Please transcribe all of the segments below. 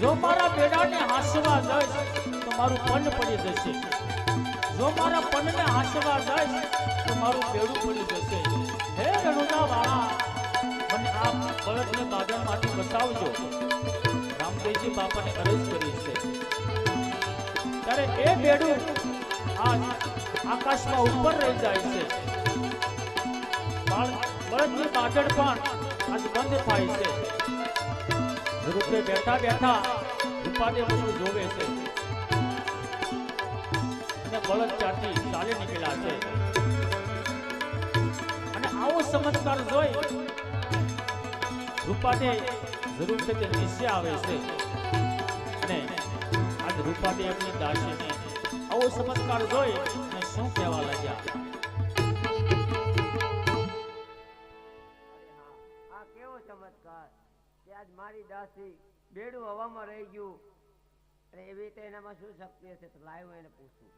જો મારા બેડાને હાંસવા જઈશ તો મારું પન પડી જશે, જો મારા પનને હાંસવા જઈશ તો મારું બેડું પડી જશે. હે રણુના વાળા, મને આ બળદને બાદલમાંથી બચાવજો. રામદેવજી બાપાને અરજ કરી છે. ત્યારે એ બેડું આજ આકાશમાં ઉપર રહી જાય છે. બળદની બાજડ પણ આજ બંધ થાય છે. રૂપે બેઠા બેઠા રૂપાદેવ જોવે છે અને બળદ ચાટી ચાલે નીકળ્યા છે. અને આવો ચમત્કાર જોઈ રૂપાદેવ જરૂર છે તે નીચે આવે છે અને આજ રૂપાદેવની દાસીને આવો ચમત્કાર જોઈ અને શું કહેવા લાગ્યા. આ કેવો ચમત્કાર કે આજ મારી દાસી બેડું હવામાં રહી ગયું અને એવી રીતે એનામાં શું શક્તિ હશે તો લાવ્યો એને પૂછું.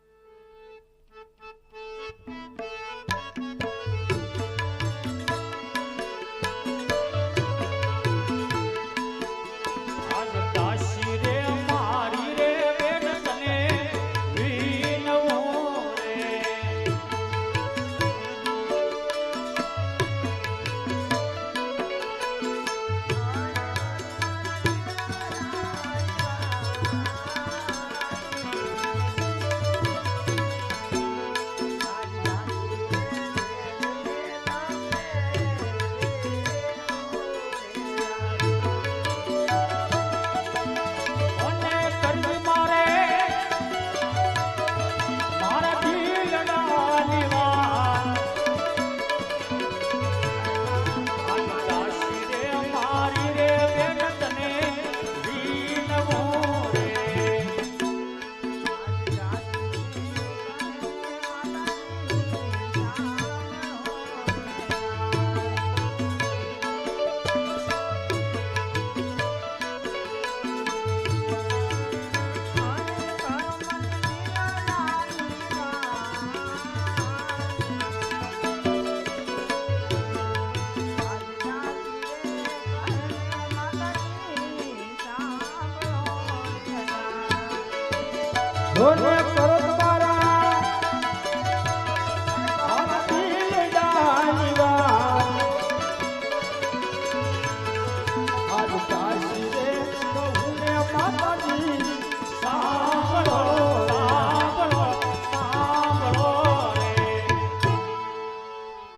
ધોને કરો